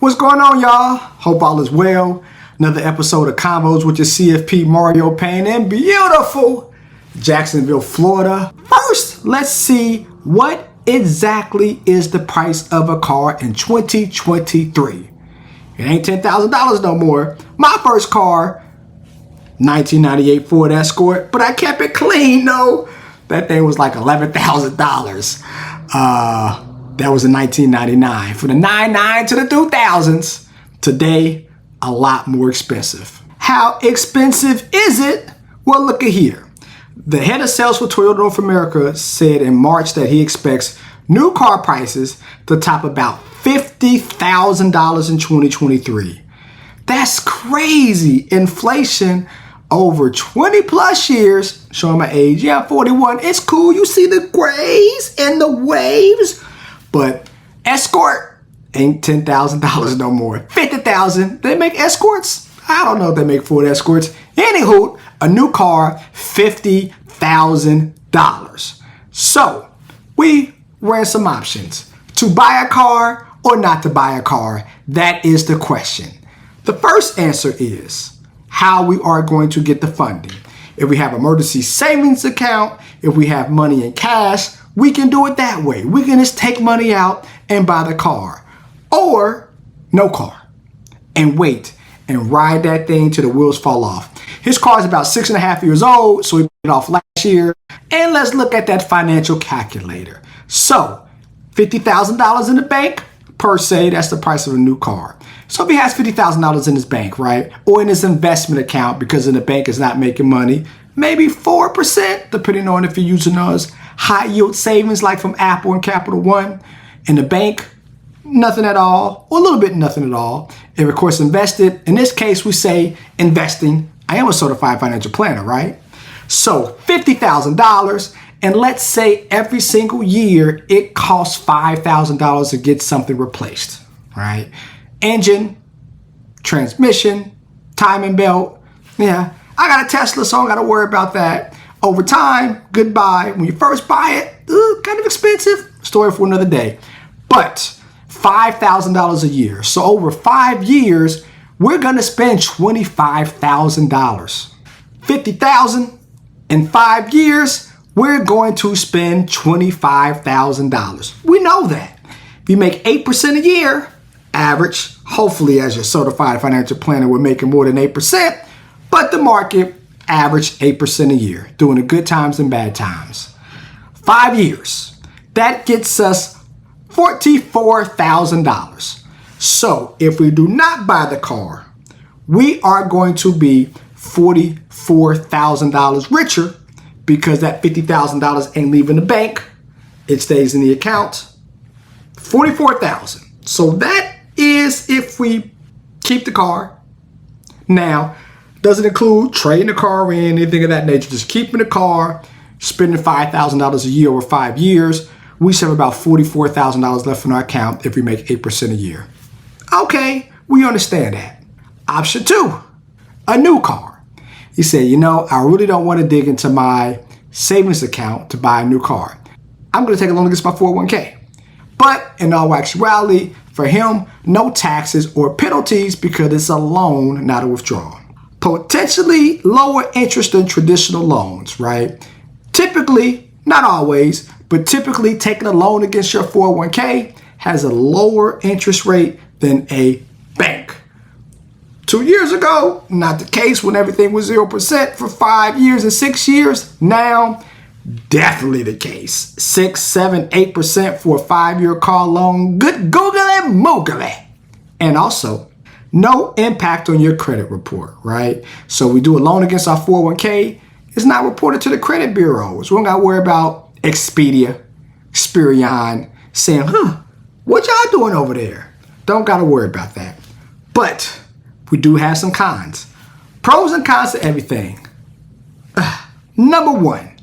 What's going on, y'all? Hope all is well. Another episode of Convos with your CFP Mario Payne in beautiful Jacksonville, Florida. First, let's see what exactly is the price of a car in 2023. It ain't $10,000 no more. My first car, 1998 Ford Escort, but I kept it clean, though. That thing was like $11,000. That was in 1999. From the 99 to the 2000s, today, a lot more expensive. How expensive is it? Well, look at here. The head of sales for Toyota North America said in March that he expects new car prices to top about $50,000 in 2023. That's crazy. Inflation over 20 plus years, showing my age. Yeah, 41. It's cool. You see the grays and the waves. But Escort ain't $10,000 no more. $50,000. They make Escorts? I don't know if they make Ford Escorts. Anywho, a new car, $50,000. So we ran some options. To buy a car or not to buy a car? That is the question. The first answer is how we are going to get the funding. If we have emergency savings account, if we have money in cash, we can do it that way. We can just take money out and buy the car. Or no car. And wait and ride that thing till the wheels fall off. His car is about 6.5 years old, so he paid it off last year. And let's look at that financial calculator. So, $50,000 in the bank, per se, that's the price of a new car. So if he has $50,000 in his bank, right? Or in his investment account because in the bank is not making money, maybe 4%, depending on if you're using those high yield savings like from Apple and Capital One. In the bank, nothing at all, or a little bit nothing at all. And of course, invested. In this case, we say investing. I am a certified financial planner, right? So $50,000, and let's say every single year it costs $5,000 to get something replaced, right? Engine, transmission, timing belt. Yeah, I got a Tesla, so I don't got to worry about that. Over time, goodbye. When you first buy it, kind of expensive. Story for another day. But $5,000 a year. So over 5 years, we're going to spend $25,000. $50,000 in 5 years, we're going to spend $25,000. We know that. If you make 8% a year, average, hopefully as your certified financial planner, we're making more than 8%, but the market average 8% a year, doing the good times and bad times. 5 years, that gets us $44,000. So if we do not buy the car, we are going to be $44,000 richer because that $50,000 ain't leaving the bank. It stays in the account. $44,000. So that is if we keep the car. Now, doesn't include trading the car in, anything of that nature. Just keeping the car, spending $5,000 a year over 5 years. We should have about $44,000 left in our account if we make 8% a year. Okay, we understand that. Option 2, a new car. You say, I really don't want to dig into my savings account to buy a new car. I'm going to take a loan against my 401k. But in all actuality, for him, no taxes or penalties because it's a loan, not a withdrawal. Potentially lower interest than traditional loans, right? Typically, not always, but typically taking a loan against your 401k has a lower interest rate than a bank. 2 years ago, not the case when everything was 0% for 5 years and 6 years. Now, definitely the case. 6, 7, 8% for a 5-year car loan. Good googly moogly. And also, no impact on your credit report, right? So we do a loan against our 401k. It's not reported to the credit bureaus. We don't got to worry about Experian saying, what y'all doing over there? Don't got to worry about that. But we do have some cons. Pros and cons to everything. Number 1,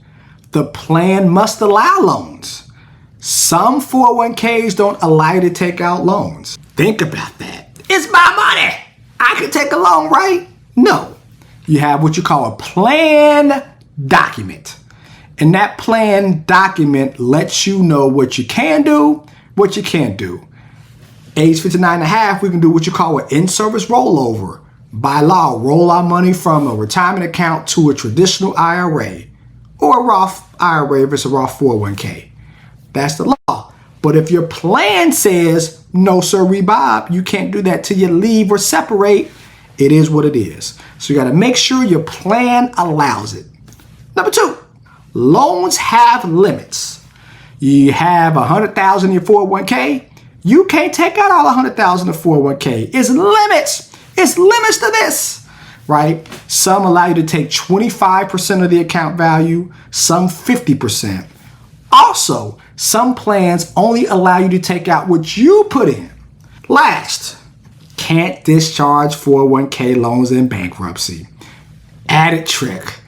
the plan must allow loans. Some 401ks don't allow you to take out loans. Think about that. It's my money. I can take a loan, right? No. You have what you call a plan document. And that plan document lets you know what you can do, what you can't do. Age 59 and a half, we can do what you call an in-service rollover. By law, roll our money from a retirement account to a traditional IRA or a Roth IRA if it's a Roth 401k. That's the law. But if your plan says, no, sir, Bob, you can't do that till you leave or separate, it is what it is. So you got to make sure your plan allows it. Number 2, loans have limits. You have $100,000 in your 401k. You can't take out all $100,000 in 401k. It's limits. It's limits to this, right? Some allow you to take 25% of the account value, some 50%. Also, some plans only allow you to take out what you put in. Last, can't discharge 401k loans in bankruptcy. Added trick.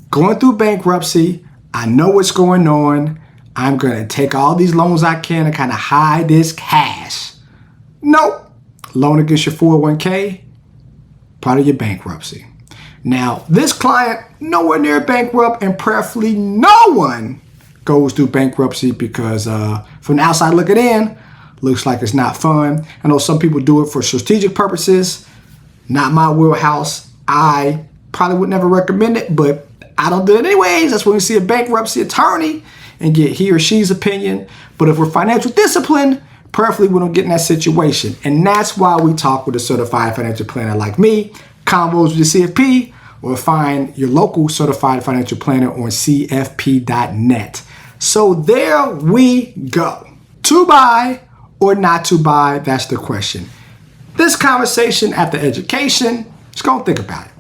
Going through bankruptcy, I know what's going on. I'm going to take all these loans I can and kind of hide this cash. Nope. Loan against your 401k, part of your bankruptcy. Now, this client, nowhere near bankrupt, and prayerfully no one goes through bankruptcy because from the outside looking in, looks like it's not fun. I know some people do it for strategic purposes. Not my wheelhouse. I probably would never recommend it, but I don't do it anyways. That's when we see a bankruptcy attorney and get he or she's opinion. But if we're financial disciplined, prayerfully we don't get in that situation. And that's why we talk with a certified financial planner like me, Convos with your CFP, or find your local certified financial planner on cfp.net. So there we go. To buy or not to buy, that's the question. This conversation after education, just go and think about it.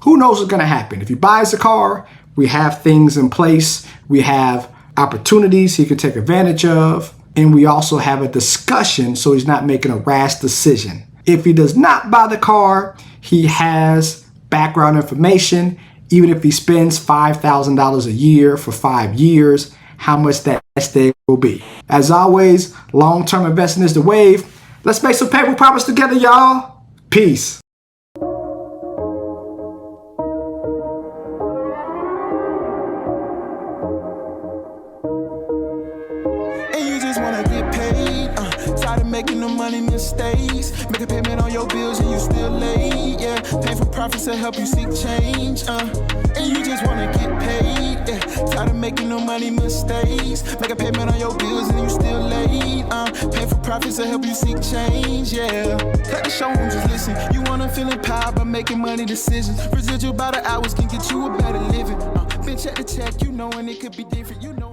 Who knows what's going to happen? If he buys a car, we have things in place. We have opportunities he could take advantage of. And we also have a discussion so he's not making a rash decision. If he does not buy the car, he has background information. Even if he spends $5,000 a year for 5 years, how much that stake will be. As always, long-term investing is the wave. Let's make some paper promise together, y'all. Peace. Making no money mistakes, make a payment on your bills and you still late, yeah. Pay for profits to help you seek change, and you just wanna get paid, yeah. Tired of making no money mistakes, make a payment on your bills and you still late, pay for profits to help you seek change, yeah. Cut the show and just listen. You wanna feel empowered by making money decisions. Residual by the hours can get you a better living. Bitch at the check, you know, and it could be different, you know.